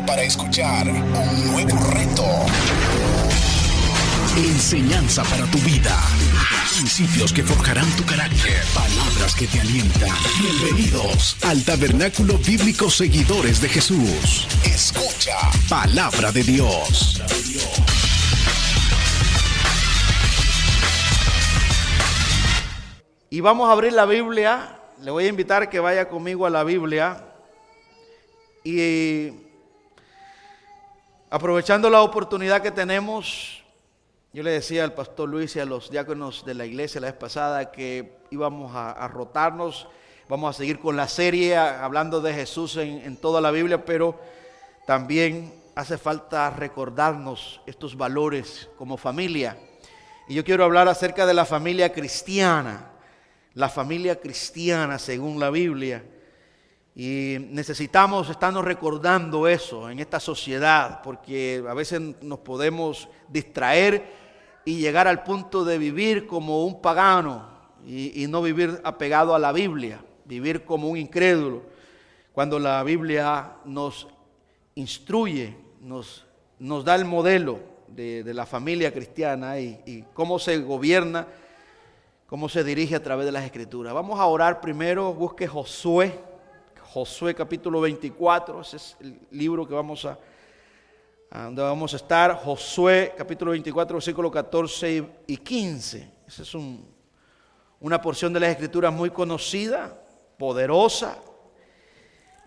para escuchar un nuevo reto. Enseñanza para tu vida. Principios que forjarán tu carácter. Palabras que te alientan. Bienvenidos al Tabernáculo Bíblico Seguidores de Jesús. Escucha Palabra de Dios. Y vamos a abrir la Biblia. Le voy a invitar a que vaya conmigo a la Biblia. Y aprovechando la oportunidad que tenemos, yo le decía al pastor Luis y a los diáconos de la iglesia la vez pasada que íbamos a rotarnos. Vamos a seguir con la serie hablando de Jesús en toda la Biblia, pero también hace falta recordarnos estos valores como familia. Y yo quiero hablar acerca de la familia cristiana. La familia cristiana según la Biblia. Y necesitamos estarnos recordando eso en esta sociedad, porque a veces nos podemos distraer y llegar al punto de vivir como un pagano y no vivir apegado a la Biblia, vivir como un incrédulo, cuando la Biblia nos instruye, nos da el modelo de la familia cristiana y cómo se gobierna, cómo se dirige a través de las Escrituras. Vamos a orar primero. Busque Josué capítulo 24, ese es el libro que donde vamos a estar. Josué capítulo 24, versículos 14 y 15. Esa es una porción de las Escrituras muy conocida, poderosa,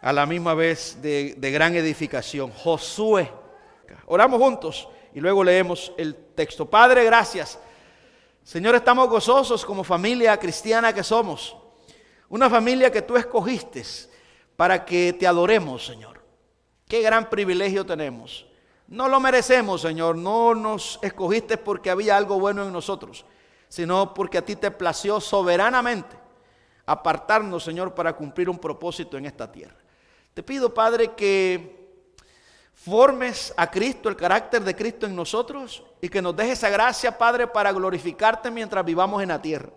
a la misma vez de gran edificación. Josué. Oramos juntos y luego leemos el texto. Padre, gracias. Señor, estamos gozosos como familia cristiana que somos. Una familia que tú escogiste para que te adoremos, Señor. Qué gran privilegio tenemos. No lo merecemos, Señor. No nos escogiste porque había algo bueno en nosotros, sino porque a ti te plació soberanamente apartarnos, Señor, para cumplir un propósito en esta tierra. Te pido, Padre, que formes a Cristo, el carácter de Cristo en nosotros, y que nos dejes esa gracia, Padre, para glorificarte mientras vivamos en la tierra.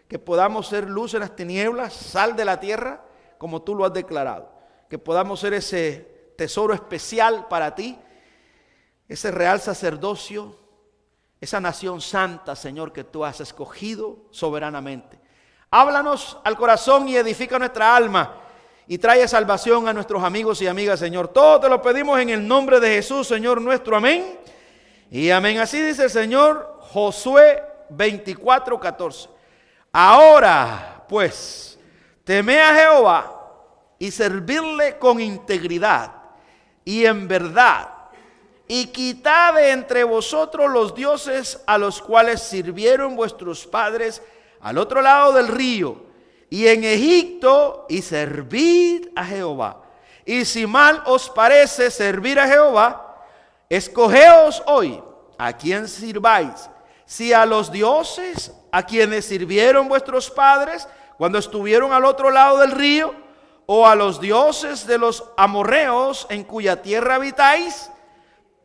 Que podamos ser luz en las tinieblas, sal de la tierra, como tú lo has declarado. Que podamos ser ese tesoro especial para ti, ese real sacerdocio, esa nación santa, Señor, que tú has escogido soberanamente. Háblanos al corazón y edifica nuestra alma y trae salvación a nuestros amigos y amigas, Señor. Todo te lo pedimos en el nombre de Jesús, Señor nuestro. Amén. Y amén. Así dice el Señor. Josué 24:14. Ahora, pues, teme a Jehová y servirle con integridad y en verdad, y quitad de entre vosotros los dioses a los cuales sirvieron vuestros padres al otro lado del río y en Egipto, y servid a Jehová. Y si mal os parece servir a Jehová, escogeos hoy a quién sirváis, si a los dioses a quienes sirvieron vuestros padres cuando estuvieron al otro lado del río, o a los dioses de los amorreos en cuya tierra habitáis.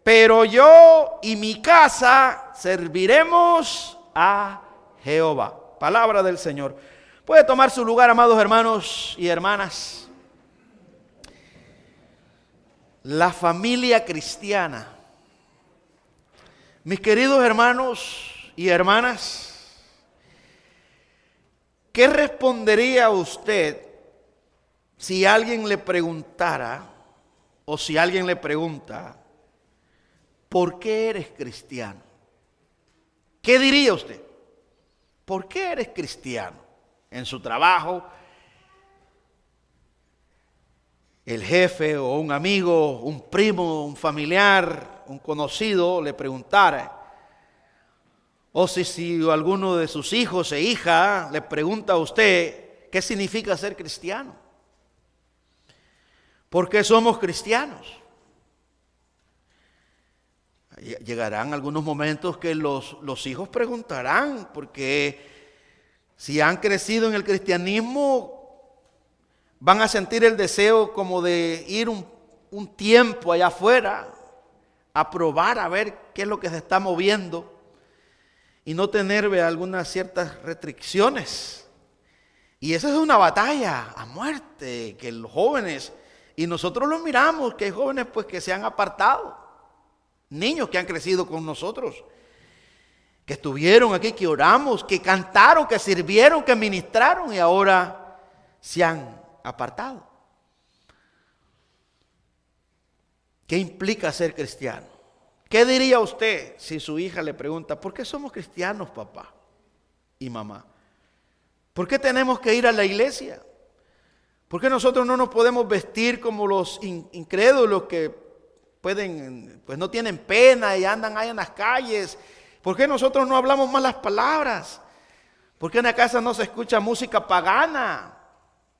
Pero yo y mi casa serviremos a Jehová. Palabra del Señor. Puede tomar su lugar, amados hermanos y hermanas. La familia cristiana. Mis queridos hermanos y hermanas, ¿qué respondería usted si alguien le preguntara, o si alguien le pregunta, ¿por qué eres cristiano? ¿Qué diría usted? ¿Por qué eres cristiano? En su trabajo, el jefe o un amigo, un primo, un familiar, un conocido le preguntara, o si alguno de sus hijos e hijas le pregunta a usted, ¿qué significa ser cristiano? ¿Por qué somos cristianos? Llegarán algunos momentos que los hijos preguntarán, porque si han crecido en el cristianismo, van a sentir el deseo como de ir un tiempo allá afuera, a probar, a ver qué es lo que se está moviendo, y no tener algunas ciertas restricciones. Y esa es una batalla a muerte que los jóvenes Y nosotros los miramos, que hay jóvenes pues que se han apartado, niños que han crecido con nosotros, que estuvieron aquí, que oramos, que cantaron, que sirvieron, que ministraron y ahora se han apartado. ¿Qué implica ser cristiano? ¿Qué diría usted si su hija le pregunta, ¿por qué somos cristianos, papá y mamá? ¿Por qué tenemos que ir a la iglesia? ¿Por qué nosotros no nos podemos vestir como los incrédulos que pueden, pues no tienen pena y andan ahí en las calles? ¿Por qué nosotros no hablamos malas palabras? ¿Por qué en la casa no se escucha música pagana?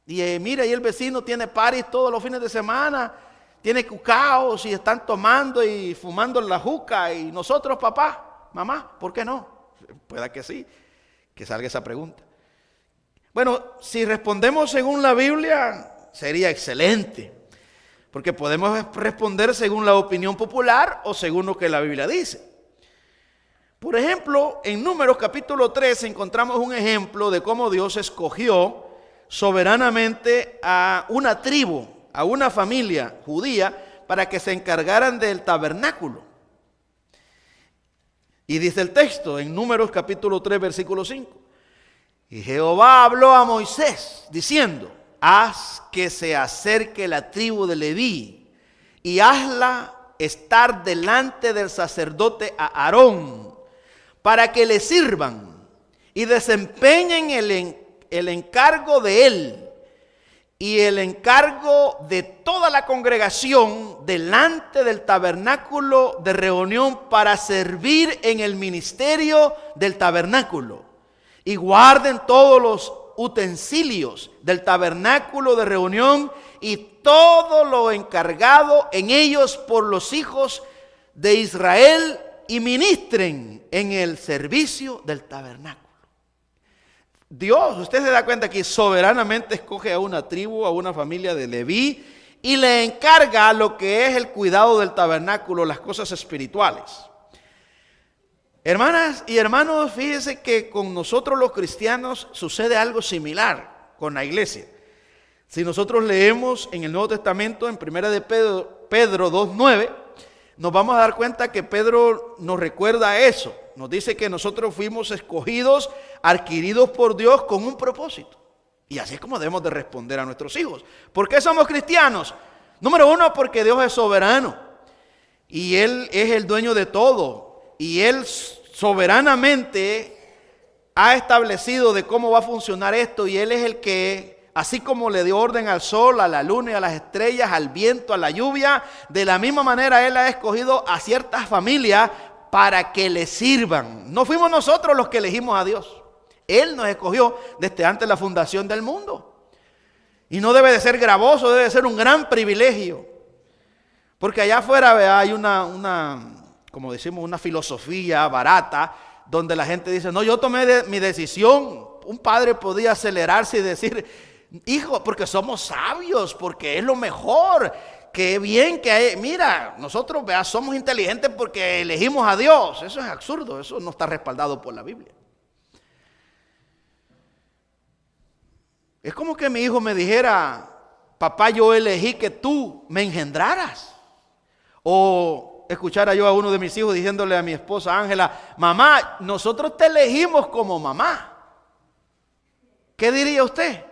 Y mira, y el vecino tiene parties todos los fines de semana, tiene cucaos y están tomando y fumando la juca. Y nosotros, papá, mamá, ¿por qué no? Pueda que sí, que salga esa pregunta. Bueno, si respondemos según la Biblia, sería excelente. Porque podemos responder según la opinión popular o según lo que la Biblia dice. Por ejemplo, en Números capítulo 3 encontramos un ejemplo de cómo Dios escogió soberanamente a una tribu, a una familia judía, para que se encargaran del tabernáculo. Y dice el texto en Números capítulo 3 versículo 5. Y Jehová habló a Moisés diciendo, haz que se acerque la tribu de Leví y hazla estar delante del sacerdote Aarón para que le sirvan y desempeñen el encargo de él y el encargo de toda la congregación delante del tabernáculo de reunión para servir en el ministerio del tabernáculo. Y guarden todos los utensilios del tabernáculo de reunión y todo lo encargado en ellos por los hijos de Israel y ministren en el servicio del tabernáculo. Dios, usted se da cuenta que soberanamente escoge a una tribu, a una familia de Leví y le encarga lo que es el cuidado del tabernáculo, las cosas espirituales. Hermanas y hermanos, fíjense que con nosotros los cristianos sucede algo similar con la iglesia. Si nosotros leemos en el Nuevo Testamento, en 1 de Pedro 2:9, nos vamos a dar cuenta que Pedro nos recuerda eso. Nos dice que nosotros fuimos escogidos, adquiridos por Dios con un propósito. Y así es como debemos de responder a nuestros hijos. ¿Por qué somos cristianos? Número uno, porque Dios es soberano. Y Él es el dueño de todo. Y Él soberanamente ha establecido de cómo va a funcionar esto. Y Él es el que, así como le dio orden al sol, a la luna y a las estrellas, al viento, a la lluvia, de la misma manera Él ha escogido a ciertas familias para que le sirvan. No fuimos nosotros los que elegimos a Dios. Él nos escogió desde antes de la fundación del mundo. Y no debe de ser gravoso, debe de ser un gran privilegio. Porque allá afuera hay como decimos, una filosofía barata, donde la gente dice, no, yo tomé mi decisión. Un padre podía acelerarse y decir, hijo, porque somos sabios, porque es lo mejor, que bien que hay. Mira, nosotros somos inteligentes porque elegimos a Dios. Eso es absurdo, eso no está respaldado por la Biblia. Es como que mi hijo me dijera, papá, yo elegí que tú me engendraras. O escuchara yo a uno de mis hijos diciéndole a mi esposa Ángela, mamá, nosotros te elegimos como mamá. ¿Qué diría usted?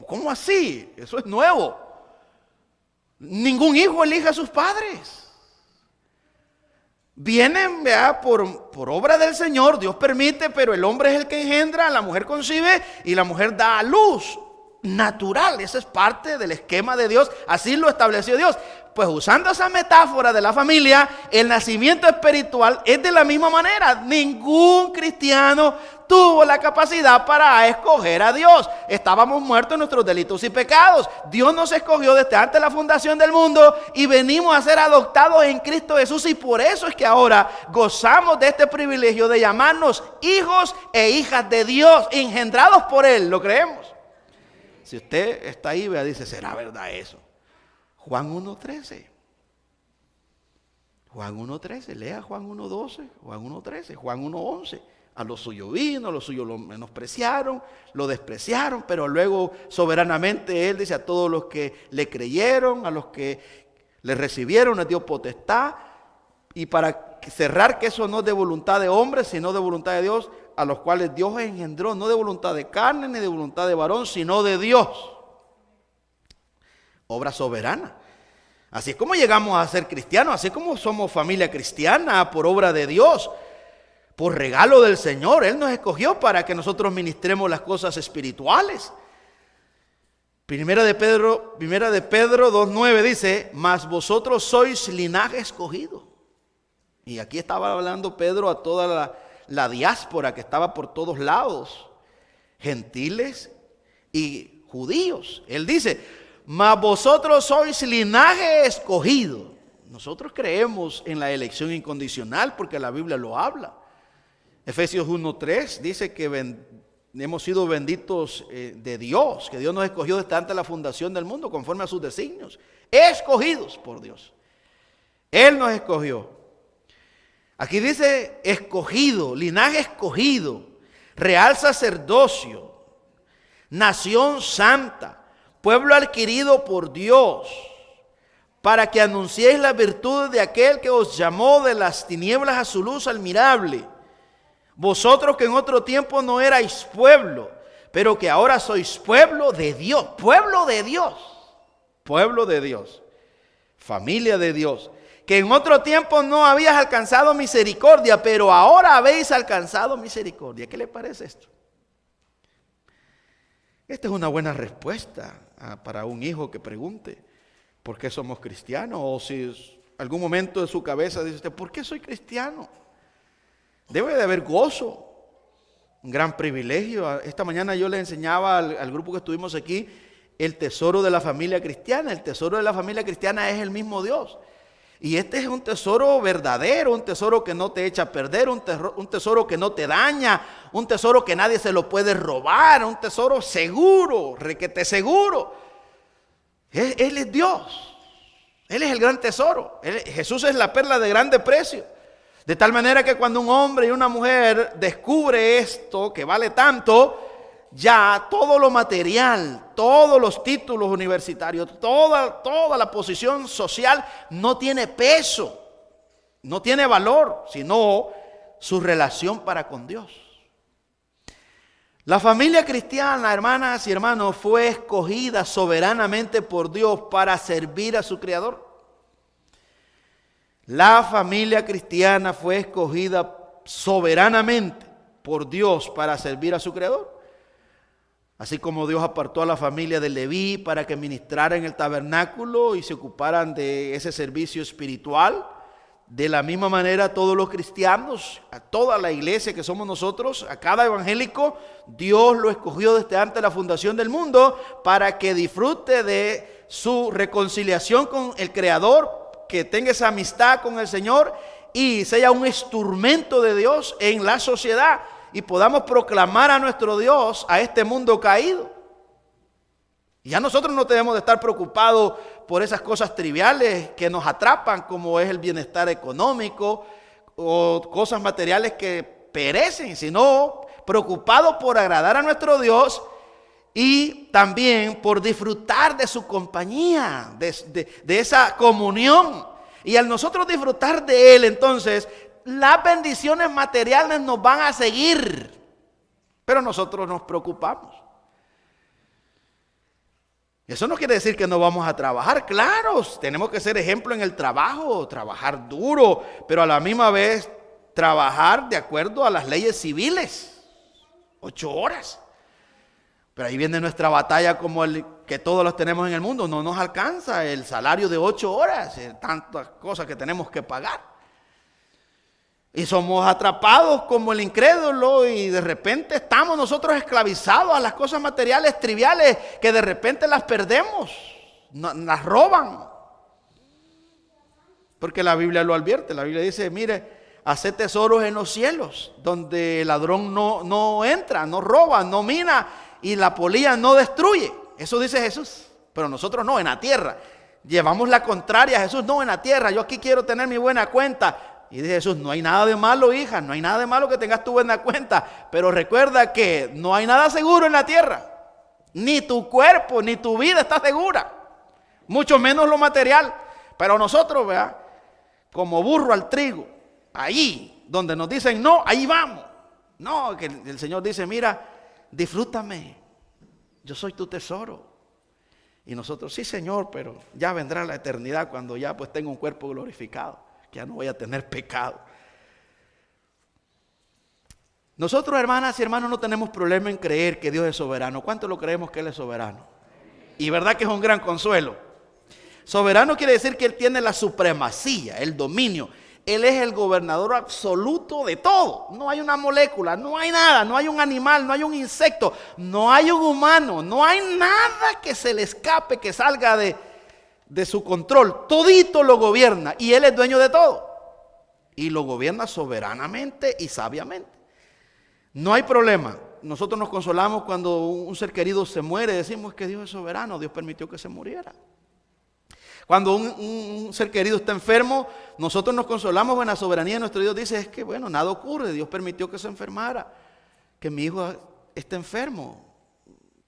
¿Cómo así? Eso es nuevo. Ningún hijo elige a sus padres. Vienen por obra del Señor, Dios permite, pero el hombre es el que engendra, la mujer concibe y la mujer da a luz. Natural, esa es parte del esquema de Dios, así lo estableció Dios. Pues usando esa metáfora de la familia, el nacimiento espiritual es de la misma manera. Ningún cristiano tuvo la capacidad para escoger a Dios. Estábamos muertos en nuestros delitos y pecados. Dios nos escogió desde antes de la fundación del mundo y venimos a ser adoptados en Cristo Jesús, y por eso es que ahora gozamos de este privilegio de llamarnos hijos e hijas de Dios, engendrados por Él. ¿Lo creemos? Si usted está ahí, dice, ¿será verdad eso? Juan 1:13. Juan 1:13, lea Juan 1:12, Juan 1:13, Juan 1:11. A lo suyo vino, a lo suyo lo menospreciaron, lo despreciaron, pero luego soberanamente Él dice a todos los que le creyeron, a los que le recibieron, les dio potestad. Y para cerrar que eso no es de voluntad de hombres, sino de voluntad de Dios, a los cuales Dios engendró, no de voluntad de carne ni de voluntad de varón, sino de Dios. Obra soberana. Así es como llegamos a ser cristianos, así es como somos familia cristiana por obra de Dios, por regalo del Señor. Él nos escogió para que nosotros ministremos las cosas espirituales. Primera de Pedro 2:9 dice, mas vosotros sois linaje escogido. Y aquí estaba hablando Pedro a toda la diáspora que estaba por todos lados, gentiles y judíos. Él dice, mas vosotros sois linaje escogido. Nosotros creemos en la elección incondicional porque la Biblia lo habla. Efesios 1:3 dice que hemos sido benditos de Dios, que Dios nos escogió desde antes de la fundación del mundo conforme a sus designios, escogidos por Dios. Él nos escogió. Aquí dice escogido, linaje escogido, real sacerdocio, nación santa, pueblo adquirido por Dios, para que anunciéis las virtudes de aquel que os llamó de las tinieblas a su luz admirable. Vosotros que en otro tiempo no erais pueblo, pero que ahora sois pueblo de Dios, pueblo de Dios, pueblo de Dios, familia de Dios, que en otro tiempo no habías alcanzado misericordia, pero ahora habéis alcanzado misericordia. ¿Qué le parece esto? Esta es una buena respuesta para un hijo que pregunte por qué somos cristianos, o si en algún momento de su cabeza dice usted, ¿por qué soy cristiano? Debe de haber gozo, un gran privilegio. Esta mañana yo le enseñaba al grupo que estuvimos aquí el tesoro de la familia cristiana. El tesoro de la familia cristiana es el mismo Dios. Y este es un tesoro verdadero, un tesoro que no te echa a perder, un tesoro que no te daña, un tesoro que nadie se lo puede robar, un tesoro seguro, requete seguro. Él es Dios, Él es el gran tesoro. Jesús es la perla de grande precio. De tal manera que cuando un hombre y una mujer descubre esto que vale tanto, ya todo lo material, todos los títulos universitarios, toda la posición social no tiene peso, no tiene valor, sino su relación para con Dios. La familia cristiana, hermanas y hermanos, fue escogida soberanamente por Dios para servir a su Creador. La familia cristiana fue escogida soberanamente por Dios para servir a su Creador. Así como Dios apartó a la familia de Leví para que ministrara en el tabernáculo y se ocuparan de ese servicio espiritual, de la misma manera todos los cristianos, a toda la iglesia que somos nosotros, a cada evangélico, Dios lo escogió desde antes de la fundación del mundo para que disfrute de su reconciliación con el Creador, que tenga esa amistad con el Señor y sea un instrumento de Dios en la sociedad. Y podamos proclamar a nuestro Dios a este mundo caído. Y ya nosotros no tenemos de estar preocupados por esas cosas triviales que nos atrapan, como es el bienestar económico o cosas materiales que perecen, sino preocupados por agradar a nuestro Dios y también por disfrutar de su compañía, de esa comunión. Y al nosotros disfrutar de Él, entonces las bendiciones materiales nos van a seguir, pero nosotros nos preocupamos. Eso no quiere decir que no vamos a trabajar. Claro, tenemos que ser ejemplo en el trabajo, trabajar duro, pero a la misma vez trabajar de acuerdo a las leyes civiles, 8 horas. Pero ahí viene nuestra batalla, como el que todos los tenemos en el mundo. No nos alcanza el salario de 8 horas, tantas cosas que tenemos que pagar. Y somos atrapados como el incrédulo y de repente estamos nosotros esclavizados a las cosas materiales triviales que de repente las perdemos, las roban. Porque la Biblia lo advierte, la Biblia dice, mire, haced tesoros en los cielos, donde el ladrón no entra, no roba, no mina y la polilla no destruye. Eso dice Jesús, pero nosotros no, en la tierra. Llevamos la contraria a Jesús, no en la tierra, yo aquí quiero tener mi buena cuenta. Y dice Jesús, no hay nada de malo, hija, no hay nada de malo que tengas tu buena cuenta, pero recuerda que no hay nada seguro en la tierra. Ni tu cuerpo, ni tu vida está segura, mucho menos lo material. Pero nosotros, ¿verdad?, como burro al trigo, allí donde nos dicen no, ahí vamos. No, que el Señor dice, mira, disfrútame, yo soy tu tesoro. Y nosotros, sí, Señor, pero ya vendrá la eternidad cuando ya pues tenga un cuerpo glorificado, que ya no voy a tener pecado. Nosotros, hermanas y hermanos, no tenemos problema en creer que Dios es soberano. ¿Cuánto lo creemos que Él es soberano? Y verdad que es un gran consuelo. Soberano quiere decir que Él tiene la supremacía, el dominio. Él es el gobernador absoluto de todo. No hay una molécula, no hay nada, no hay un animal, no hay un insecto, no hay un humano, no hay nada que se le escape, que salga de su control. Todito lo gobierna y Él es dueño de todo. Y lo gobierna soberanamente y sabiamente. No hay problema. Nosotros nos consolamos cuando un ser querido se muere, decimos que Dios es soberano, Dios permitió que se muriera. Cuando un ser querido está enfermo, nosotros nos consolamos en la soberanía de nuestro Dios. Dice, es que bueno, nada ocurre, Dios permitió que se enfermara, que mi hijo esté enfermo.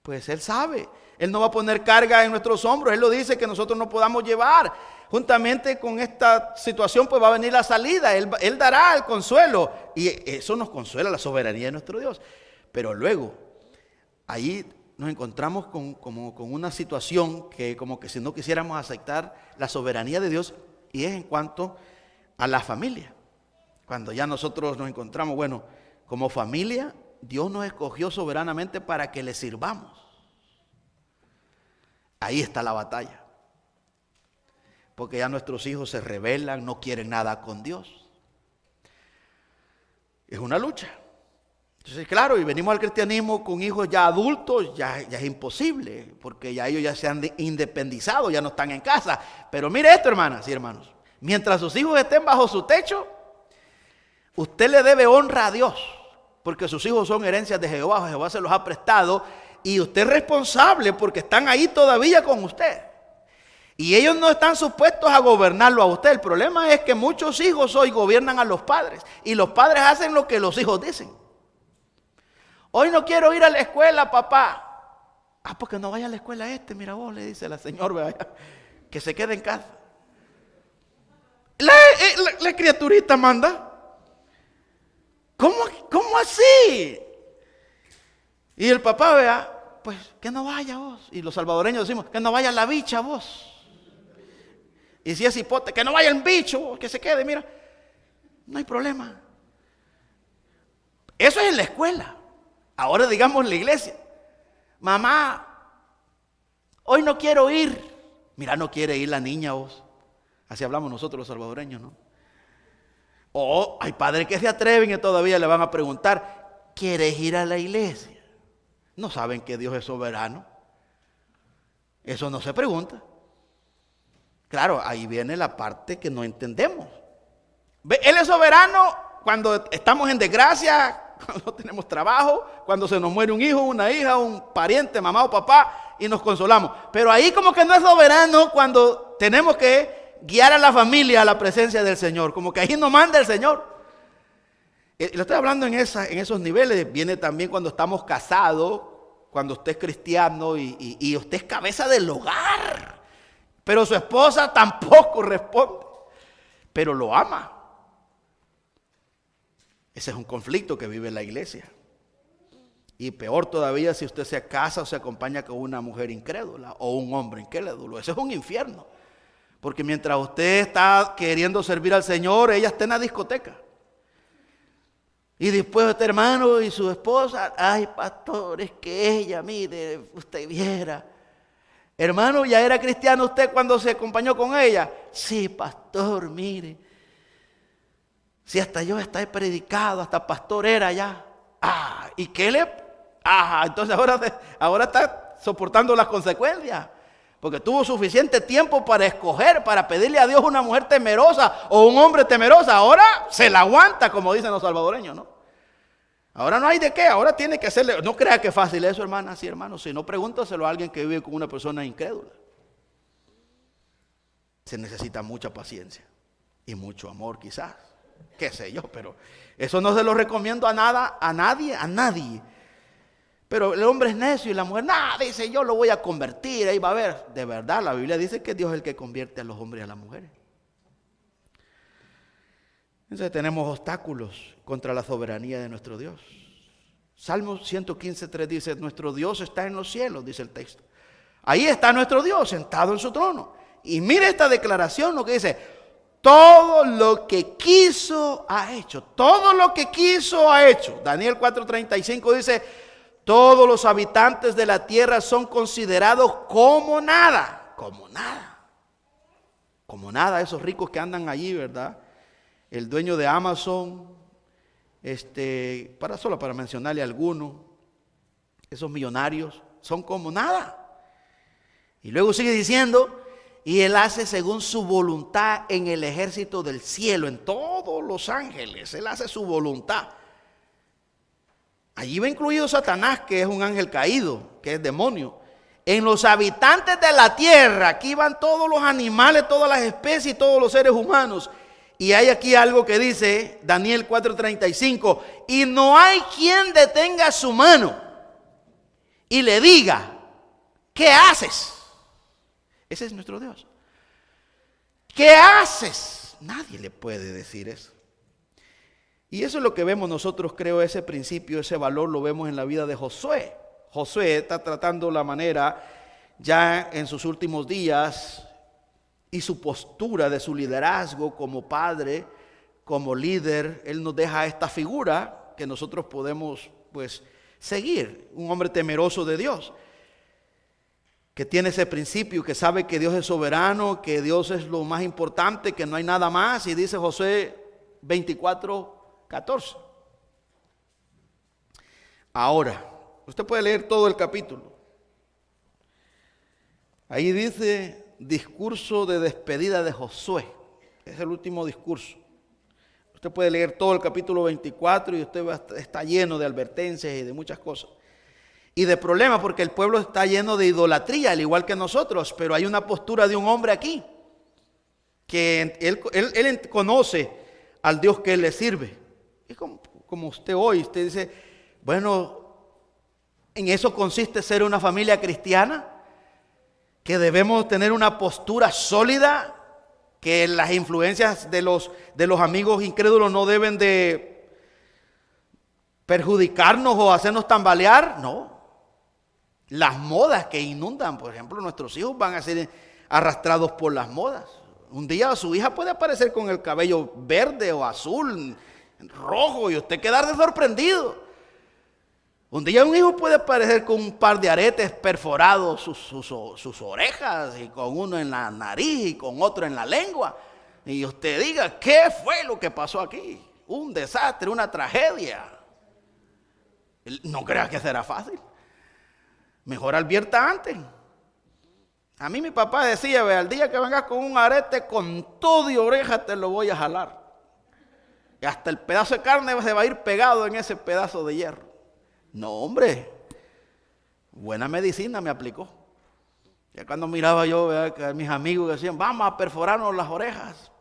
Pues Él sabe, Él no va a poner carga en nuestros hombros, Él lo dice que nosotros no podamos llevar. Juntamente con esta situación pues va a venir la salida, Él dará el consuelo y eso nos consuela, la soberanía de nuestro Dios. Pero luego, ahí nos encontramos con una situación que como que si no quisiéramos aceptar la soberanía de Dios, y es en cuanto a la familia. Cuando ya nosotros nos encontramos, bueno, como familia, Dios nos escogió soberanamente para que le sirvamos. Ahí está la batalla. Porque ya nuestros hijos se rebelan, no quieren nada con Dios. Es una lucha. Entonces, claro, y venimos al cristianismo con hijos ya adultos, ya es imposible, porque ya ellos ya se han independizado, ya no están en casa. Pero mire esto, hermanas y hermanos, mientras sus hijos estén bajo su techo, usted le debe honra a Dios, porque sus hijos son herencias de Jehová, Jehová se los ha prestado, y usted es responsable porque están ahí todavía con usted. Y ellos no están supuestos a gobernarlo a usted. El problema es que muchos hijos hoy gobiernan a los padres, y los padres hacen lo que los hijos dicen. Hoy no quiero ir a la escuela, papá. Ah, porque no vaya a la escuela mira vos, le dice la señora, que se quede en casa. La criaturita manda. ¿Cómo así? Y el papá, vea, pues que no vaya vos. Y los salvadoreños decimos, que no vaya la bicha vos. Y si es hipote, que no vaya el bicho vos, que se quede, mira. No hay problema. Eso es en la escuela. Ahora digamos en la iglesia, mamá, hoy no quiero ir. Mira, no quiere ir la niña vos. Así hablamos nosotros los salvadoreños, ¿no? O hay padres que se atreven y todavía le van a preguntar, ¿quieres ir a la iglesia? No saben que Dios es soberano. Eso no se pregunta. Claro, ahí viene la parte que no entendemos. Él es soberano cuando estamos en desgracia, cuando no tenemos trabajo, cuando se nos muere un hijo, una hija, un pariente, mamá o papá, y nos consolamos. Pero ahí como que no es soberano cuando tenemos que guiar a la familia a la presencia del Señor, como que ahí nos manda el Señor. Lo estoy hablando en esos niveles. Viene también cuando estamos casados, cuando usted es cristiano y usted es cabeza del hogar, pero su esposa tampoco responde, pero lo ama. Ese es un conflicto que vive la iglesia. Y peor todavía si usted se casa o se acompaña con una mujer incrédula o un hombre incrédulo. Ese es un infierno. Porque mientras usted está queriendo servir al Señor, ella está en la discoteca. Y después este hermano y su esposa, ay pastor, es que ella, mire, usted viera. Hermano, ¿ya era cristiano usted cuando se acompañó con ella? Sí, pastor, mire. Si hasta yo he predicado, hasta pastor era ya. Ah, ¿y qué le? Ah, entonces ahora está soportando las consecuencias. Porque tuvo suficiente tiempo para escoger, para pedirle a Dios una mujer temerosa o un hombre temeroso. Ahora se la aguanta, como dicen los salvadoreños, ¿no? Ahora no hay de qué, ahora tiene que hacerle. No crea que es fácil eso, hermanas y hermanos. Si no, pregúntaselo a alguien que vive con una persona incrédula. Se necesita mucha paciencia y mucho amor, quizás. qué sé yo, pero eso no se lo recomiendo a nadie. Pero el hombre es necio y la mujer, dice, yo lo voy a convertir, ahí va a ver. De verdad, la Biblia dice que Dios es el que convierte a los hombres y a las mujeres. Entonces tenemos obstáculos contra la soberanía de nuestro Dios. Salmo 115:3 dice, nuestro Dios está en los cielos, dice el texto. Ahí está nuestro Dios sentado en su trono. Y mire esta declaración, lo que dice, todo lo que quiso ha hecho. Todo lo que quiso ha hecho. Daniel 4:35 dice, todos los habitantes de la tierra son considerados como nada. Como nada. Como nada, esos ricos que andan allí, ¿verdad? El dueño de Amazon, para mencionarle algunos, esos millonarios son como nada. Y luego sigue diciendo, y Él hace según su voluntad en el ejército del cielo, en todos los ángeles, Él hace su voluntad. Allí va incluido Satanás, que es un ángel caído, que es demonio. En los habitantes de la tierra, aquí van todos los animales, todas las especies y todos los seres humanos. Y hay aquí algo que dice Daniel 4:35, y no hay quien detenga su mano y le diga, ¿qué haces? Ese es nuestro Dios. ¿Qué haces? Nadie le puede decir eso. Y eso es lo que vemos nosotros, creo, ese principio, ese valor lo vemos en la vida de Josué. Josué está tratando la manera ya en sus últimos días y su postura de su liderazgo como padre, como líder. Él nos deja esta figura que nosotros podemos seguir. Un hombre temeroso de Dios, que tiene ese principio, que sabe que Dios es soberano, que Dios es lo más importante, que no hay nada más. Y dice Josué 24:14. Ahora, usted puede leer todo el capítulo. Ahí dice discurso de despedida de Josué. Es el último discurso. Usted puede leer todo el capítulo 24 y usted está lleno de advertencias y de muchas cosas. Y de problemas, porque el pueblo está lleno de idolatría, al igual que nosotros. Pero hay una postura de un hombre aquí, que él conoce al Dios que él le sirve. Y como usted hoy, usted dice, bueno, en eso consiste ser una familia cristiana, que debemos tener una postura sólida, que las influencias de los amigos incrédulos no deben de perjudicarnos o hacernos tambalear. No. Las modas que inundan, por ejemplo, nuestros hijos van a ser arrastrados por las modas. Un día su hija puede aparecer con el cabello verde o azul, rojo, y usted quedar de sorprendido. Un día un hijo puede aparecer con un par de aretes perforados sus orejas, y con uno en la nariz y con otro en la lengua. Y usted diga, ¿qué fue lo que pasó aquí? Un desastre, una tragedia. No crea que será fácil. Mejor advierta antes. A mí mi papá decía, ve, al día que vengas con un arete con todo y oreja te lo voy a jalar. Y hasta el pedazo de carne se va a ir pegado en ese pedazo de hierro. No, hombre. Buena medicina me aplicó. Ya cuando miraba yo, vea, que mis amigos decían, vamos a perforarnos las orejas.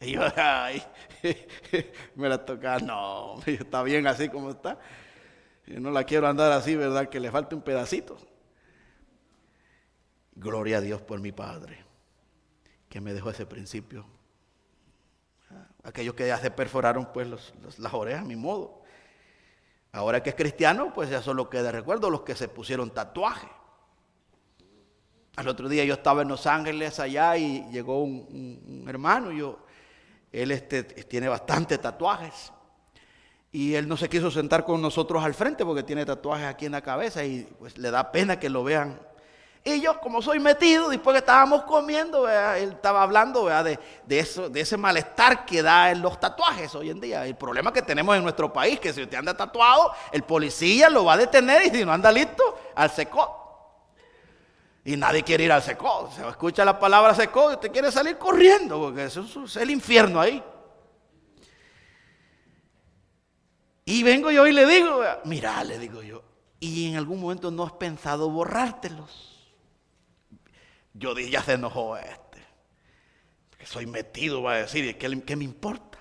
Y yo, ay, me la tocaba, no, está bien así como está. Yo no la quiero andar así, ¿verdad? Que le falte un pedacito. Gloria a Dios por mi padre, que me dejó ese principio. Aquellos que ya se perforaron pues las orejas, mi modo. Ahora que es cristiano, pues ya solo queda recuerdo los que se pusieron tatuaje. Al otro día yo estaba en Los Ángeles allá y llegó un hermano. Él tiene bastantes tatuajes. Y él no se quiso sentar con nosotros al frente porque tiene tatuajes aquí en la cabeza y pues le da pena que lo vean. Y yo, como soy metido, después que estábamos comiendo, ¿verdad? Él estaba hablando, ¿verdad? de ese malestar que da en los tatuajes hoy en día. El problema que tenemos en nuestro país, que si usted anda tatuado, el policía lo va a detener y si no anda listo, al secó. Y nadie quiere ir al secó. Se escucha la palabra secó y usted quiere salir corriendo porque eso es el infierno ahí. Y vengo yo y le digo, mira, le digo yo, y en algún momento no has pensado borrártelos. Yo dije, ya se enojó que soy metido, va a decir, ¿qué me importa?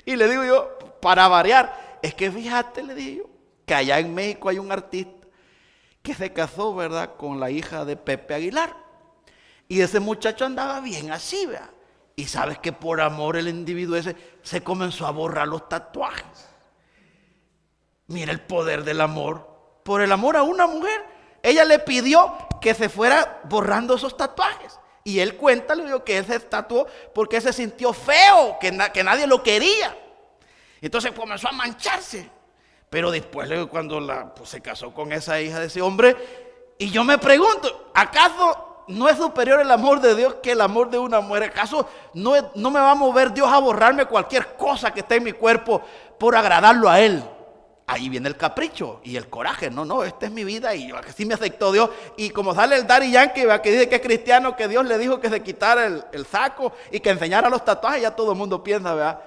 Y le digo yo, para variar, es que fíjate, le digo, que allá en México hay un artista que se casó, ¿verdad?, con la hija de Pepe Aguilar. Y ese muchacho andaba bien así, ¿verdad? Y sabes que por amor el individuo ese se comenzó a borrar los tatuajes. Mira el poder del amor. Por el amor a una mujer, ella le pidió que se fuera borrando esos tatuajes. Y él cuenta, le digo, que él se tatuó porque se sintió feo, que nadie lo quería. Entonces comenzó a mancharse. Pero después, cuando se casó con esa hija de ese hombre, y yo me pregunto, ¿acaso no es superior el amor de Dios que el amor de una mujer? ¿Acaso no me va a mover Dios a borrarme cualquier cosa que esté en mi cuerpo por agradarlo a Él? Ahí viene el capricho y el coraje. No, esta es mi vida y así me aceptó Dios. Y como sale el Daddy Yankee, que dice que es cristiano, que Dios le dijo que se quitara el saco y que enseñara los tatuajes, ya todo el mundo piensa, ¿verdad?,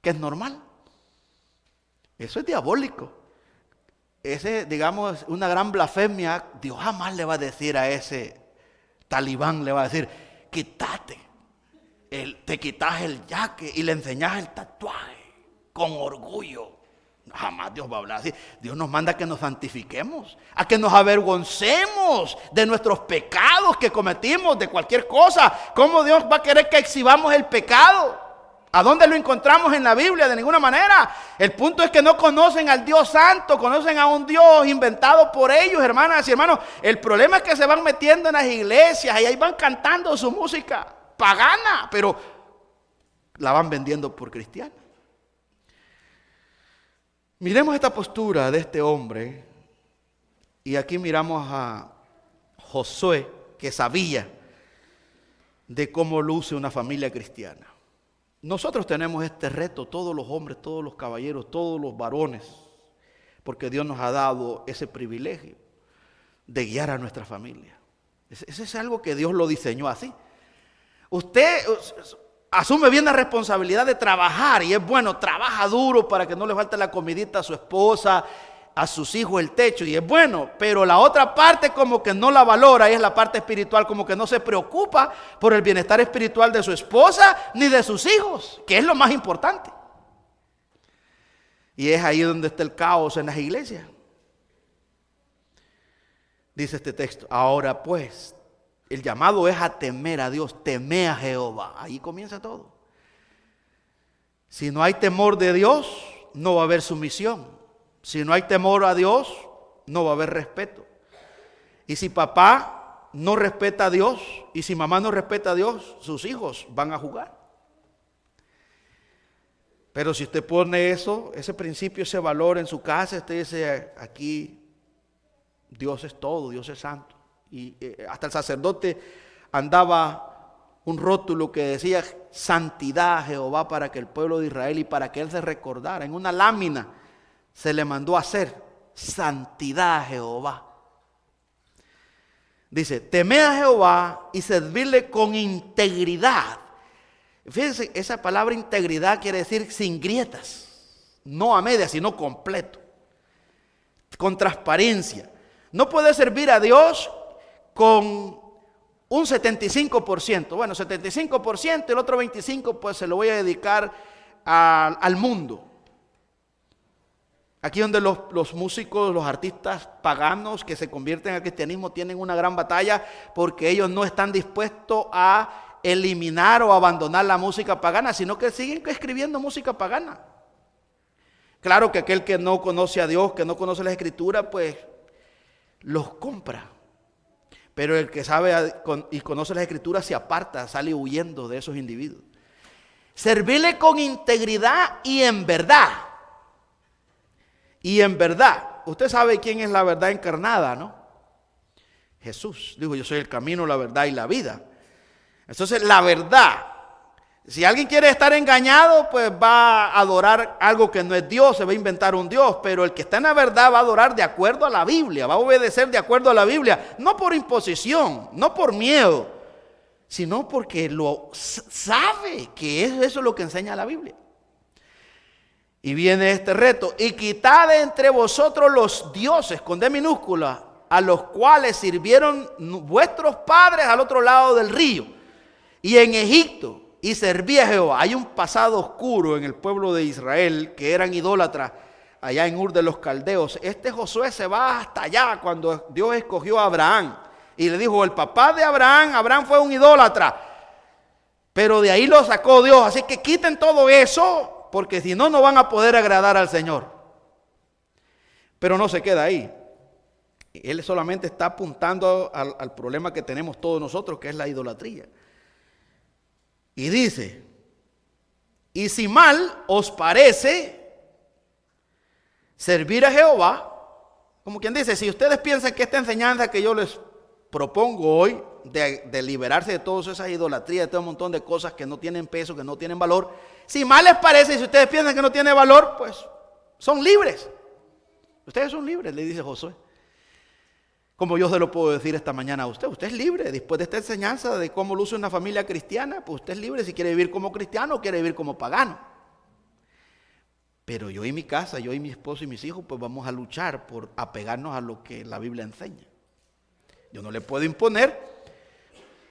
que es normal. Eso es diabólico. Ese, digamos, una gran blasfemia. Dios jamás le va a decir a ese talibán, le va a decir, quítate, te quitas el yaque y le enseñas el tatuaje con orgullo. Jamás Dios va a hablar así. Dios nos manda a que nos santifiquemos, a que nos avergoncemos de nuestros pecados que cometimos, de cualquier cosa. ¿Cómo Dios va a querer que exhibamos el pecado? ¿A dónde lo encontramos en la Biblia? De ninguna manera. El punto es que no conocen al Dios Santo, conocen a un Dios inventado por ellos, hermanas y hermanos. El problema es que se van metiendo en las iglesias y ahí van cantando su música pagana, pero la van vendiendo por cristiana. Miremos esta postura de este hombre, y aquí miramos a Josué, que sabía de cómo luce una familia cristiana. Nosotros tenemos este reto, todos los hombres, todos los caballeros, todos los varones, porque Dios nos ha dado ese privilegio de guiar a nuestra familia. Ese es algo que Dios lo diseñó así. Usted asume bien la responsabilidad de trabajar, y es bueno, trabaja duro para que no le falte la comidita a su esposa, a sus hijos, el techo, y es bueno, pero la otra parte como que no la valora, y es la parte espiritual, como que no se preocupa por el bienestar espiritual de su esposa ni de sus hijos, que es lo más importante. Y es ahí donde está el caos en las iglesias. Dice este texto, ahora pues, el llamado es a temer a Dios, teme a Jehová. Ahí comienza todo. Si no hay temor de Dios, no va a haber sumisión. Si no hay temor a Dios, no va a haber respeto. Y si papá no respeta a Dios, y si mamá no respeta a Dios, sus hijos van a jugar. Pero si usted pone eso, ese principio, ese valor en su casa, usted dice, aquí Dios es todo, Dios es santo. Y hasta el sacerdote andaba un rótulo que decía santidad a Jehová, para que el pueblo de Israel y para que él se recordara. En una lámina se le mandó a hacer santidad a Jehová. Dice, temed a Jehová y servirle con integridad. Fíjense, esa palabra integridad quiere decir sin grietas, no a medias, sino completo, con transparencia. No puede servir a Dios con un 75%. Bueno, 75%, el otro 25% pues se lo voy a dedicar al mundo. Aquí donde los músicos, los artistas paganos que se convierten al cristianismo tienen una gran batalla, porque ellos no están dispuestos a eliminar o abandonar la música pagana, sino que siguen escribiendo música pagana. Claro que aquel que no conoce a Dios, que no conoce la Escritura, pues los compra. Pero el que sabe y conoce las Escrituras se aparta, sale huyendo de esos individuos. Servirle con integridad y en verdad. Y en verdad, usted sabe quién es la verdad encarnada, ¿no? Jesús. Dijo, yo soy el camino, la verdad y la vida. Entonces, la verdad. Si alguien quiere estar engañado, pues va a adorar algo que no es Dios, se va a inventar un Dios. Pero el que está en la verdad va a adorar de acuerdo a la Biblia, va a obedecer de acuerdo a la Biblia. No por imposición, no por miedo, sino porque lo sabe que eso es lo que enseña la Biblia. Y viene este reto, y quitad de entre vosotros los dioses, con D minúscula, a los cuales sirvieron vuestros padres al otro lado del río, y en Egipto, y servía a Jehová. Hay un pasado oscuro en el pueblo de Israel que eran idólatras allá en Ur de los Caldeos. Este Josué se va hasta allá cuando Dios escogió a Abraham y le dijo: el papá de Abraham fue un idólatra, pero de ahí lo sacó Dios, así que quiten todo eso, porque si no, no van a poder agradar al Señor. Pero no se queda ahí. Él solamente está apuntando al problema que tenemos todos nosotros, que es la idolatría. Y dice: y si mal os parece servir a Jehová, como quien dice, si ustedes piensan que esta enseñanza que yo les propongo hoy, de liberarse de todas esas idolatrías, de todo un montón de cosas que no tienen peso, que no tienen valor, si mal les parece, y si ustedes piensan que no tiene valor, pues son libres. Ustedes son libres, le dice Josué. Como yo se lo puedo decir esta mañana a usted. Usted es libre, después de esta enseñanza de cómo luce una familia cristiana, pues usted es libre si quiere vivir como cristiano o quiere vivir como pagano. Pero yo y mi casa, yo y mi esposo y mis hijos, pues vamos a luchar por apegarnos a lo que la Biblia enseña. Yo no le puedo imponer,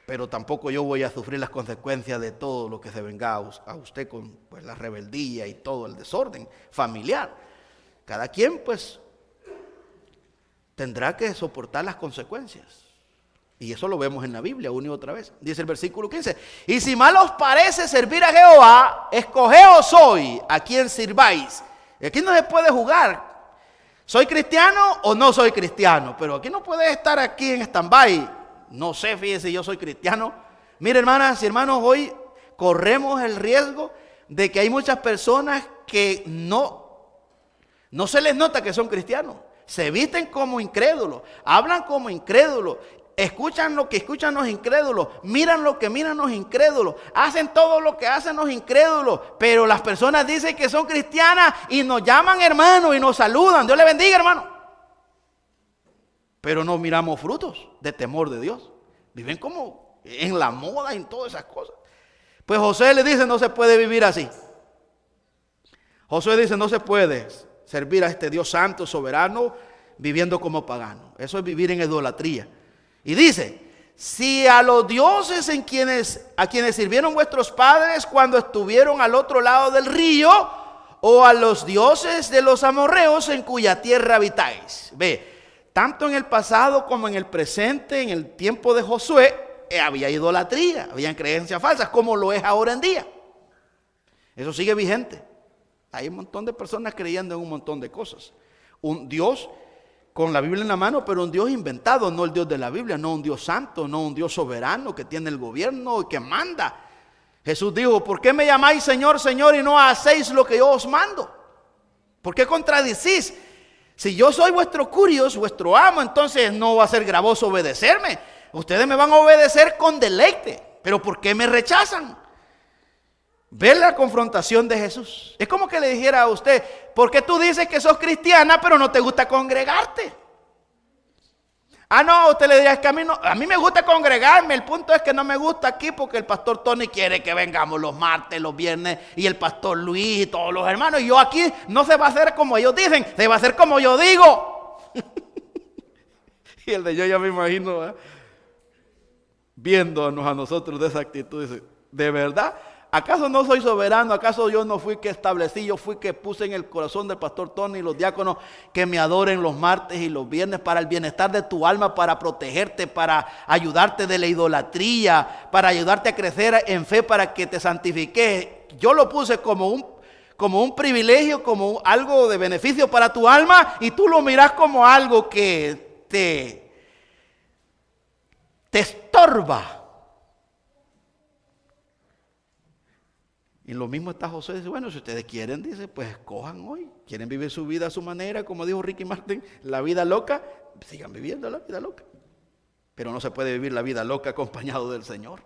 pero tampoco yo voy a sufrir las consecuencias de todo lo que se venga a usted con pues, la rebeldía y todo el desorden familiar. Cada quien pues tendrá que soportar las consecuencias. Y eso lo vemos en la Biblia una y otra vez. Dice el versículo 15: y si mal os parece servir a Jehová, escogeos hoy a quien sirváis. Y aquí no se puede jugar. ¿Soy cristiano o no soy cristiano? Pero aquí no puede estar aquí en stand-by. No sé, fíjese, yo soy cristiano. Mire, hermanas y hermanos, hoy corremos el riesgo de que hay muchas personas que no se les nota que son cristianos. Se visten como incrédulos, hablan como incrédulos, escuchan lo que escuchan los incrédulos, miran lo que miran los incrédulos, hacen todo lo que hacen los incrédulos, pero las personas dicen que son cristianas y nos llaman hermanos y nos saludan. Dios le bendiga, hermano. Pero no miramos frutos de temor de Dios. Viven como en la moda y en todas esas cosas. Pues José le dice: no se puede vivir así. Josué dice: no se puede servir a este Dios santo, soberano, viviendo como pagano. Eso es vivir en idolatría. Y dice: si a los dioses a quienes sirvieron vuestros padres cuando estuvieron al otro lado del río, o a los dioses de los amorreos en cuya tierra habitáis. Ve, tanto en el pasado como en el presente, en el tiempo de Josué, había idolatría, habían creencias falsas, como lo es ahora en día. Eso sigue vigente. Hay un montón de personas creyendo en un montón de cosas. Un Dios con la Biblia en la mano, pero un Dios inventado, no el Dios de la Biblia, no un Dios santo, no un Dios soberano que tiene el gobierno y que manda. Jesús dijo: ¿por qué me llamáis Señor, Señor, y no hacéis lo que yo os mando? ¿Por qué contradicís? Si yo soy vuestro curios, vuestro amo, entonces no va a ser gravoso obedecerme. Ustedes me van a obedecer con deleite, pero ¿por qué me rechazan? Ve la confrontación de Jesús. Es como que le dijera a usted: ¿por qué tú dices que sos cristiana pero no te gusta congregarte? Ah, no, usted le diría: es que a mí me gusta congregarme. El punto es que no me gusta aquí porque el pastor Tony quiere que vengamos los martes, los viernes, y el pastor Luis y todos los hermanos. Y yo aquí no se va a hacer como ellos dicen, se va a hacer como yo digo. Y el de yo ya me imagino, ¿eh?, viéndonos a nosotros de esa actitud. Dice: ¿de verdad? ¿Acaso no soy soberano? ¿Acaso yo no fui que establecí? Yo fui que puse en el corazón del pastor Tony y los diáconos que me adoren los martes y los viernes para el bienestar de tu alma, para protegerte, para ayudarte de la idolatría, para ayudarte a crecer en fe, para que te santifiques. Yo lo puse como un privilegio, como algo de beneficio para tu alma, y tú lo miras como algo que te estorba. Y lo mismo está José. Dice: bueno, si ustedes quieren, dice, pues escojan hoy. Quieren vivir su vida a su manera, como dijo Ricky Martin, la vida loca, sigan viviendo la vida loca. Pero no se puede vivir la vida loca acompañado del Señor.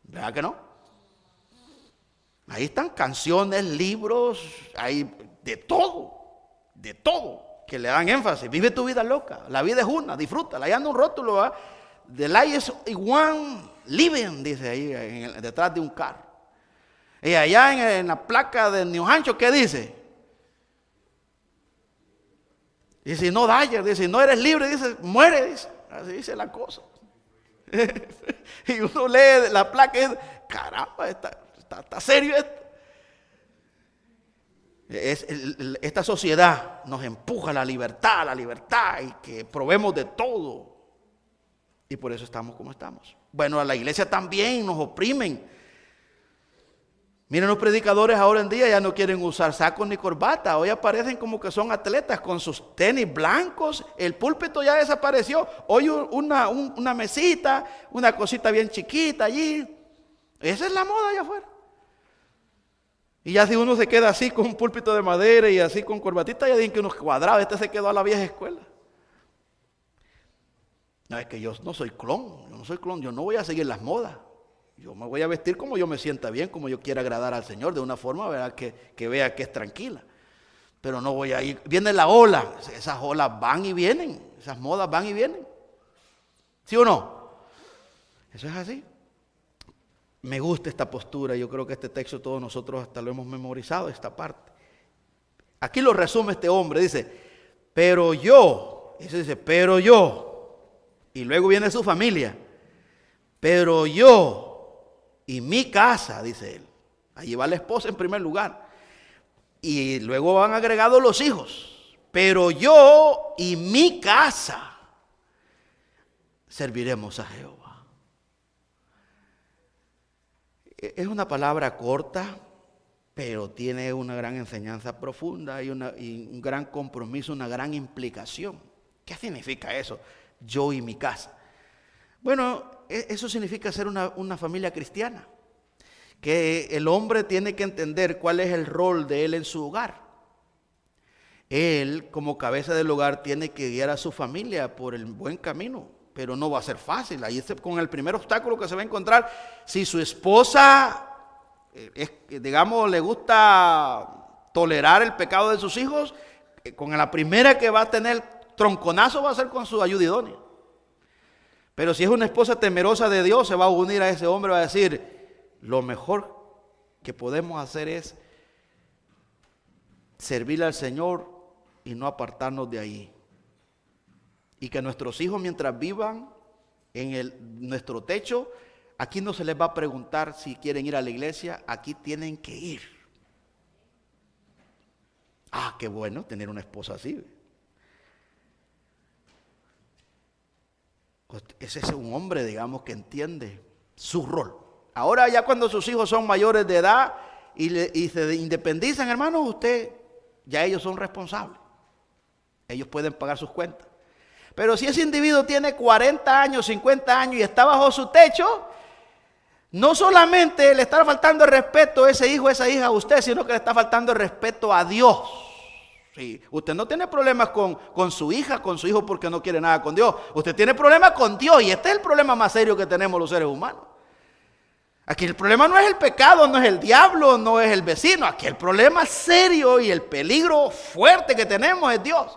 ¿Verdad que no? Ahí están canciones, libros, hay de todo que le dan énfasis. Vive tu vida loca. La vida es una, disfrútala. Ahí anda un rótulo, ¿verdad? The life is one living, dice ahí detrás de un carro. Y allá en la placa de New Hampshire, ¿qué dice? Dice: si no Dyer, dice, si no eres libre, dice, muere, dice. Así dice la cosa. Y uno lee la placa, caramba, está serio esto. Esta sociedad nos empuja a la libertad y que probemos de todo. Y por eso estamos como estamos. Bueno, a la iglesia también nos oprimen. Miren, los predicadores ahora en día ya no quieren usar sacos ni corbata. Hoy aparecen como que son atletas con sus tenis blancos. El púlpito ya desapareció. Hoy una mesita, una cosita bien chiquita allí. Esa es la moda allá afuera. Y ya si uno se queda así con un púlpito de madera y así con corbatita, ya dicen que uno es cuadrado. Este se quedó a la vieja escuela. No, es que yo no soy clon. Yo no voy a seguir las modas. Yo me voy a vestir como yo me sienta bien, como yo quiera agradar al Señor, de una forma, ¿verdad?, que vea que es tranquila. Pero no voy a ir. Viene la ola. Esas olas van y vienen. Esas modas van y vienen. ¿Sí o no? Eso es así. Me gusta esta postura. Yo creo que este texto todos nosotros hasta lo hemos memorizado, esta parte. Aquí lo resume este hombre. Dice, pero yo. Eso dice, pero yo. Y luego viene su familia. Pero yo y mi casa, dice él. Allí va la esposa en primer lugar. Y luego van agregados los hijos. Pero yo y mi casa serviremos a Jehová. Es una palabra corta, pero tiene una gran enseñanza profunda y un gran compromiso, una gran implicación. ¿Qué significa eso? Yo y mi casa. Bueno, eso significa ser una familia cristiana. Que el hombre tiene que entender cuál es el rol de él en su hogar. Él, como cabeza del hogar, tiene que guiar a su familia por el buen camino. Pero no va a ser fácil. Ahí con el primer obstáculo que se va a encontrar. Si su esposa, digamos, le gusta tolerar el pecado de sus hijos, con la primera que va a tener tronconazo va a ser con su ayuda idónea. Pero si es una esposa temerosa de Dios, se va a unir a ese hombre y va a decir, lo mejor que podemos hacer es servirle al Señor y no apartarnos de ahí. Y que nuestros hijos, mientras vivan en nuestro techo, aquí no se les va a preguntar si quieren ir a la iglesia, aquí tienen que ir. Ah, qué bueno tener una esposa así. Ese es un hombre, digamos, que entiende su rol. Ahora ya cuando sus hijos son mayores de edad y se independizan, hermanos, ya ellos son responsables. Ellos pueden pagar sus cuentas. Pero si ese individuo tiene 40 años, 50 años y está bajo su techo, no solamente le está faltando el respeto a ese hijo, a esa hija a usted, sino que le está faltando el respeto a Dios. Sí, usted no tiene problemas con su hija, con su hijo porque no quiere nada con Dios. Usted tiene problemas con Dios y este es el problema más serio que tenemos los seres humanos. Aquí el problema no es el pecado, no es el diablo, no es el vecino. Aquí el problema serio y el peligro fuerte que tenemos es Dios.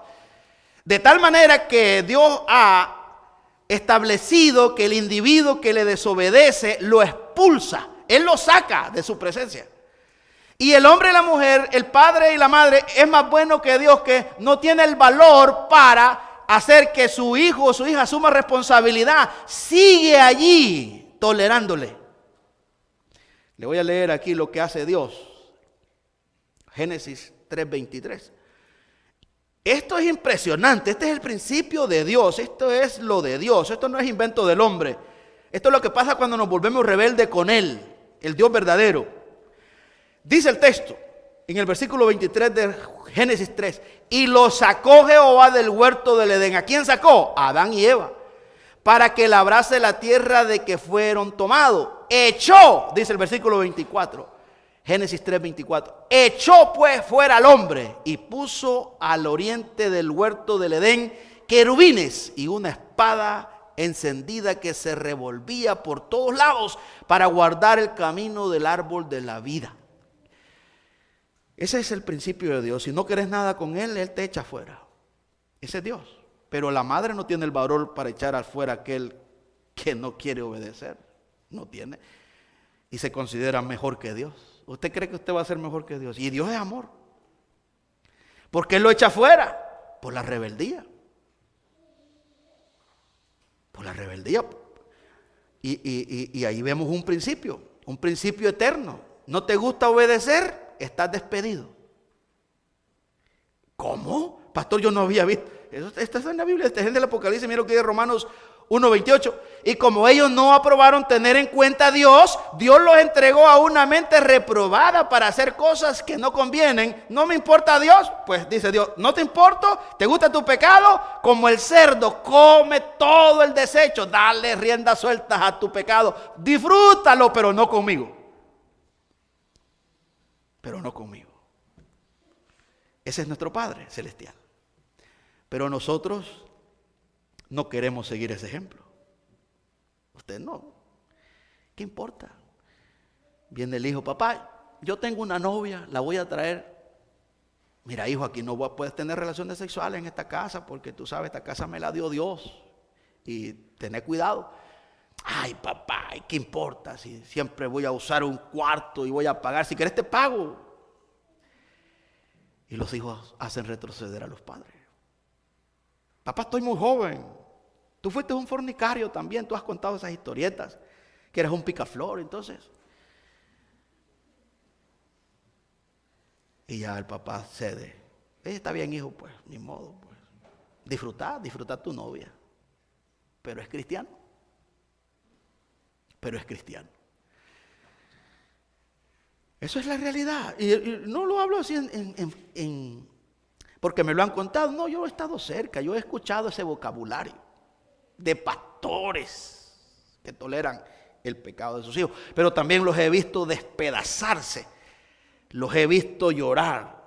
De tal manera que Dios ha establecido que el individuo que le desobedece lo expulsa. Él lo saca de su presencia. Y el hombre y la mujer, el padre y la madre, es más bueno que Dios, que no tiene el valor para hacer que su hijo o su hija asuma responsabilidad. Sigue allí tolerándole. Le voy a leer aquí lo que hace Dios. Génesis 3:23. Esto es impresionante. Este es el principio de Dios. Esto es lo de Dios. Esto no es invento del hombre. Esto es lo que pasa cuando nos volvemos rebeldes con Él, el Dios verdadero. Dice el texto en el versículo 23 de Génesis 3. Y lo sacó Jehová del huerto del Edén. ¿A quién sacó? A Adán y Eva. Para que labrase la tierra de que fueron tomados. Echó, dice el versículo 24, Génesis 3:24. Echó pues fuera al hombre y puso al oriente del huerto del Edén querubines y una espada encendida que se revolvía por todos lados para guardar el camino del árbol de la vida. Ese es el principio de Dios. Si no querés nada con Él, Él te echa fuera. Ese es Dios. Pero la madre no tiene el valor para echar afuera a aquel que no quiere obedecer. No tiene. Y se considera mejor que Dios. ¿Usted cree que usted va a ser mejor que Dios? Y Dios es amor. ¿Por qué lo echa fuera? Por la rebeldía. Por la rebeldía. Y ahí vemos un principio Un principio eterno. ¿No te gusta obedecer? Estás despedido. ¿Cómo? Pastor, yo no había visto. Eso está en la Biblia, este es del Apocalipsis, mira lo que dice Romanos 1:28. Y como ellos no aprobaron tener en cuenta a Dios, Dios los entregó a una mente reprobada para hacer cosas que no convienen. No me importa a Dios, pues dice Dios, no te importo, te gusta tu pecado, como el cerdo, come todo el desecho, dale riendas sueltas a tu pecado, disfrútalo, pero no conmigo. Pero no conmigo. Ese es nuestro Padre Celestial. Pero nosotros no queremos seguir ese ejemplo. Usted no. ¿Qué importa? Viene el hijo, papá, yo tengo una novia, la voy a traer. Mira, hijo, aquí no puedes tener relaciones sexuales en esta casa porque tú sabes, esta casa me la dio Dios. Y tener cuidado. Ay, papá, ¿qué importa? Si siempre voy a usar un cuarto y voy a pagar. Si querés te pago. Y los hijos hacen retroceder a los padres. Papá, estoy muy joven. Tú fuiste un fornicario también. Tú has contado esas historietas. Que eres un picaflor, entonces. Y ya el papá cede. Está bien, hijo, pues, ni modo. Pues. Disfruta tu novia. Pero es cristiano. Pero es cristiano. Eso es la realidad. Y no lo hablo así porque me lo han contado. No, yo he estado cerca. Yo he escuchado ese vocabulario de pastores que toleran el pecado de sus hijos. Pero también los he visto despedazarse. Los he visto llorar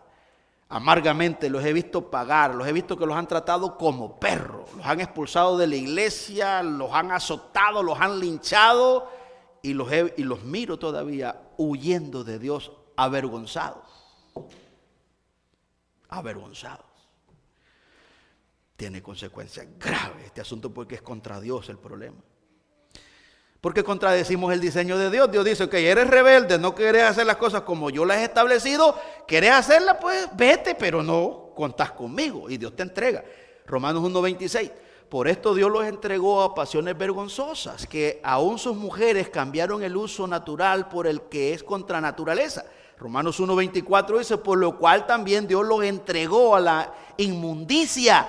amargamente. Los he visto pagar. Los he visto que los han tratado como perros. Los han expulsado de la iglesia. Los han azotado. Los han linchado. Y los miro todavía huyendo de Dios avergonzados. Avergonzados. Tiene consecuencias graves este asunto porque es contra Dios el problema. Porque contradecimos el diseño de Dios. Dios dice, ok, eres rebelde, no querés hacer las cosas como yo las he establecido, querés hacerlas, pues vete, pero no contás conmigo. Y Dios te entrega. Romanos 1:26. Por esto Dios los entregó a pasiones vergonzosas, que aún sus mujeres cambiaron el uso natural por el que es contra naturaleza. Romanos 1:24 dice, por lo cual también Dios los entregó a la inmundicia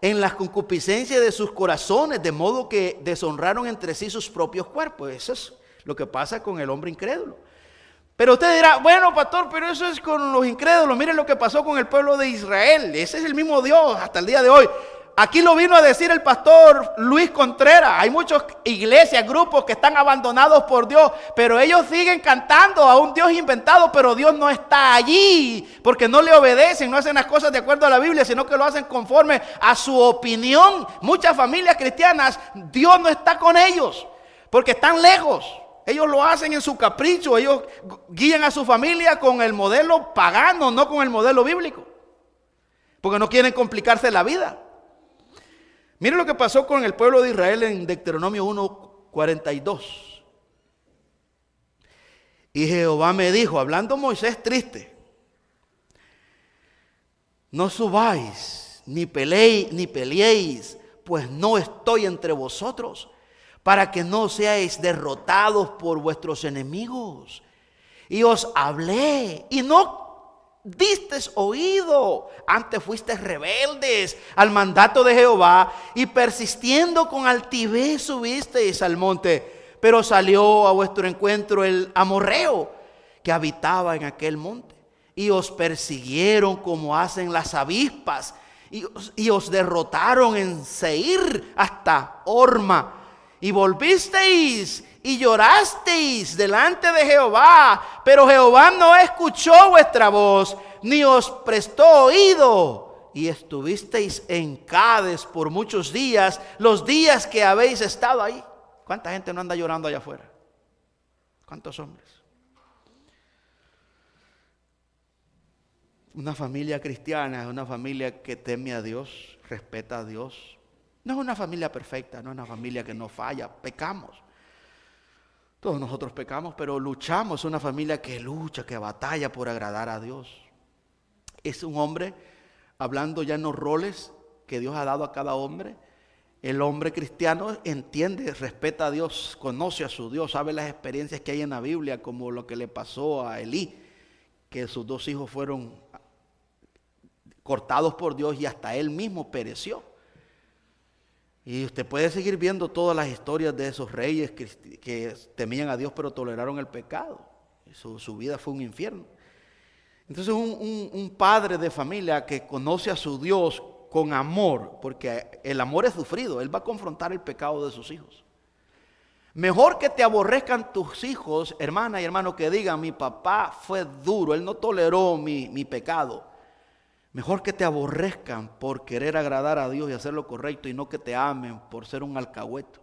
en las concupiscencias de sus corazones, de modo que deshonraron entre sí sus propios cuerpos. Eso es lo que pasa con el hombre incrédulo. Pero usted dirá, bueno, pastor, pero eso es con los incrédulos. Miren lo que pasó con el pueblo de Israel. Ese es el mismo Dios hasta el día de hoy. Aquí lo vino a decir el pastor Luis Contreras. Hay muchas iglesias, grupos que están abandonados por Dios, pero ellos siguen cantando a un Dios inventado, pero Dios no está allí, porque no le obedecen, no hacen las cosas de acuerdo a la Biblia, sino que lo hacen conforme a su opinión. Muchas familias cristianas, Dios no está con ellos, porque están lejos. Ellos lo hacen en su capricho, ellos guían a su familia con el modelo pagano, no con el modelo bíblico, porque no quieren complicarse la vida. Miren lo que pasó con el pueblo de Israel en Deuteronomio 1:42. Y Jehová me dijo, hablando Moisés triste, no subáis, ni peleéis, pues no estoy entre vosotros, para que no seáis derrotados por vuestros enemigos. Y os hablé, y no distes oído, antes fuisteis rebeldes al mandato de Jehová, y persistiendo con altivez subisteis al monte. Pero salió a vuestro encuentro el amorreo que habitaba en aquel monte, y os persiguieron como hacen las avispas, y os derrotaron en Seir hasta Horma. Y volvisteis y llorasteis delante de Jehová, pero Jehová no escuchó vuestra voz, ni os prestó oído. Y estuvisteis en Cades por muchos días, los días que habéis estado ahí. ¿Cuánta gente no anda llorando allá afuera? ¿Cuántos hombres? Una familia cristiana es una familia que teme a Dios, respeta a Dios. No es una familia perfecta, no es una familia que no falla, pecamos. Todos nosotros pecamos, pero luchamos. Es una familia que lucha, que batalla por agradar a Dios. Es un hombre, hablando ya en los roles que Dios ha dado a cada hombre, El hombre cristiano entiende, respeta a Dios, conoce a su Dios, sabe las experiencias que hay en la Biblia, como lo que le pasó a Elí, que sus 2 hijos fueron cortados por Dios y hasta él mismo pereció. Y usted puede seguir viendo todas las historias de esos reyes que temían a Dios pero toleraron el pecado. Su vida fue un infierno. Entonces un padre de familia que conoce a su Dios con amor, porque el amor es sufrido, él va a confrontar el pecado de sus hijos. Mejor que te aborrezcan tus hijos, hermana y hermano, que digan: mi papá fue duro, él no toleró mi pecado. Mejor que te aborrezcan por querer agradar a Dios y hacer lo correcto, y no que te amen por ser un alcahueto.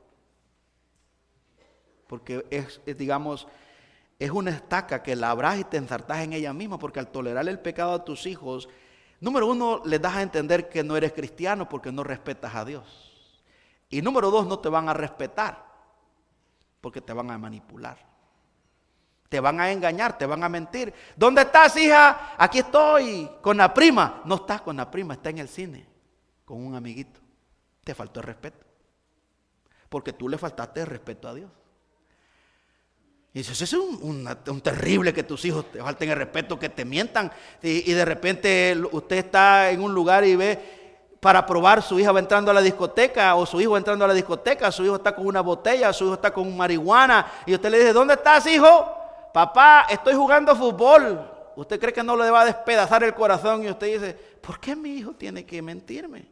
Porque es una estaca que labras y te ensartas en ella misma, porque al tolerar el pecado a tus hijos, número 1, les das a entender que no eres cristiano porque no respetas a Dios. Y número 2, no te van a respetar porque te van a manipular. Te van a engañar, te van a mentir. ¿Dónde estás, hija? Aquí estoy con la prima. No estás con la prima, está en el cine con un amiguito. Te faltó el respeto, porque tú le faltaste el respeto a Dios. Y dices: es un terrible que tus hijos te falten el respeto, que te mientan. Y de repente usted está en un lugar y ve, para probar, su hija va entrando a la discoteca, o su hijo va entrando a la discoteca, su hijo está con una botella, su hijo está con marihuana, y usted le dice: ¿dónde estás, hijo? Papá, estoy jugando fútbol. ¿Usted cree que no le va a despedazar el corazón? Y usted dice: ¿por qué mi hijo tiene que mentirme?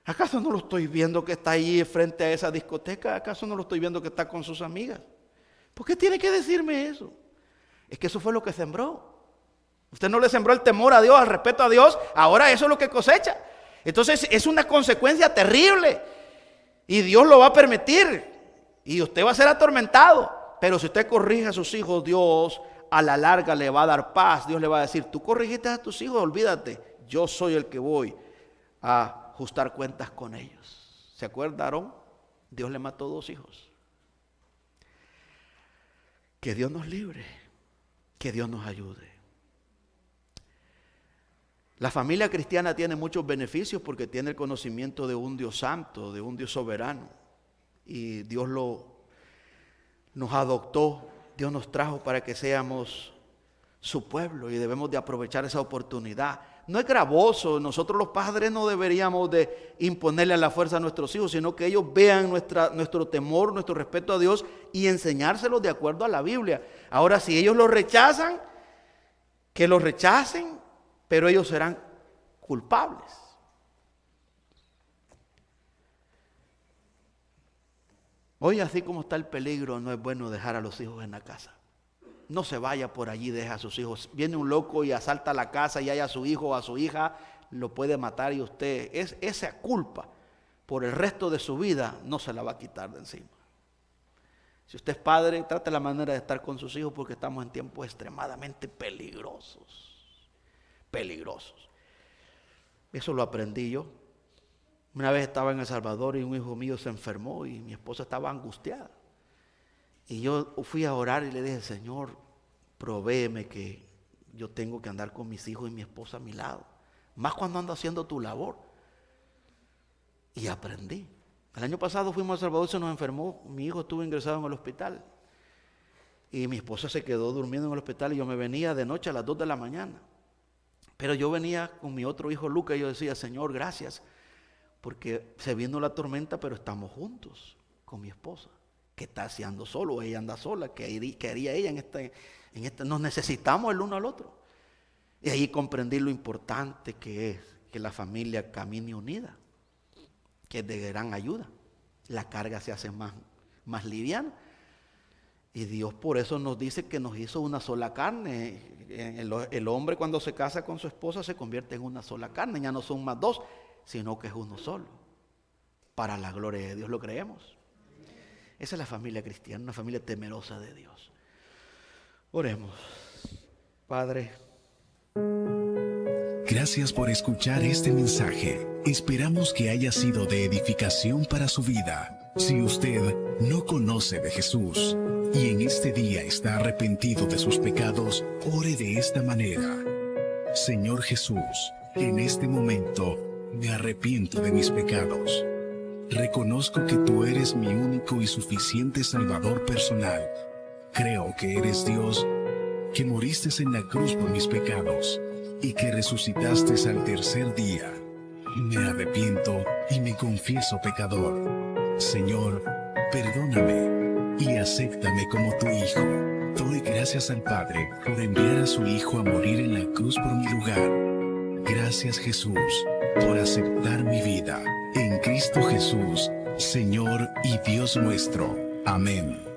¿Acaso no lo estoy viendo que está ahí frente a esa discoteca? ¿Acaso no lo estoy viendo que está con sus amigas? ¿Por qué tiene que decirme eso? Es que eso fue lo que sembró. Usted no le sembró el temor a Dios, el respeto a Dios. Ahora eso es lo que cosecha. Entonces es una consecuencia terrible. Y Dios lo va a permitir. Y usted va a ser atormentado. Pero si usted corrige a sus hijos, Dios a la larga le va a dar paz. Dios le va a decir: tú corrigiste a tus hijos, olvídate. Yo soy el que voy a ajustar cuentas con ellos. ¿Se acuerda Aarón? Dios le mató 2 hijos. Que Dios nos libre, que Dios nos ayude. La familia cristiana tiene muchos beneficios porque tiene el conocimiento de un Dios santo, de un Dios soberano. Y Dios nos adoptó, Dios nos trajo para que seamos su pueblo, y debemos de aprovechar esa oportunidad. No es gravoso, nosotros los padres no deberíamos de imponerle a la fuerza a nuestros hijos, sino que ellos vean nuestro temor, nuestro respeto a Dios, y enseñárselos de acuerdo a la Biblia. Ahora, si ellos lo rechazan, que lo rechacen, pero ellos serán culpables. Hoy, así como está el peligro, no es bueno dejar a los hijos en la casa. No se vaya por allí, deja a sus hijos. Viene un loco y asalta la casa y hay a su hijo o a su hija, lo puede matar, y usted, esa culpa por el resto de su vida no se la va a quitar de encima. Si usted es padre, trate la manera de estar con sus hijos, porque estamos en tiempos extremadamente peligrosos. Peligrosos. Eso lo aprendí yo. Una vez estaba en El Salvador y un hijo mío se enfermó y mi esposa estaba angustiada. Y yo fui a orar y le dije: Señor, provéeme, que yo tengo que andar con mis hijos y mi esposa a mi lado. Más cuando ando haciendo tu labor. Y aprendí. El año pasado fuimos a El Salvador, se nos enfermó. Mi hijo estuvo ingresado en el hospital. Y mi esposa se quedó durmiendo en el hospital, y yo me venía de noche a las 2 de la mañana. Pero yo venía con mi otro hijo Lucas y yo decía: Señor, gracias, porque se vino la tormenta, pero estamos juntos con mi esposa, que está haciendo solo, ella anda sola, que haría ella en este, nos necesitamos el uno al otro. Y ahí comprendí lo importante que es que la familia camine unida, que es de gran ayuda. La carga se hace más liviana. Y Dios por eso nos dice que nos hizo una sola carne. El hombre, cuando se casa con su esposa, se convierte en una sola carne. Ya no son más 2, sino que es uno solo. Para la gloria de Dios, ¿lo creemos? Esa es la familia cristiana, una familia temerosa de Dios. Oremos. Padre, gracias por escuchar este mensaje. Esperamos que haya sido de edificación para su vida. Si usted no conoce de Jesús y en este día está arrepentido de sus pecados, ore de esta manera: Señor Jesús, en este momento me arrepiento de mis pecados. Reconozco que tú eres mi único y suficiente Salvador personal. Creo que eres Dios, que moriste en la cruz por mis pecados y que resucitaste al tercer día. Me arrepiento y me confieso pecador. Señor, perdóname y acéptame como tu Hijo. Doy gracias al Padre por enviar a su Hijo a morir en la cruz por mi lugar. Gracias, Jesús, por aceptar mi vida. En Cristo Jesús, Señor y Dios nuestro. Amén.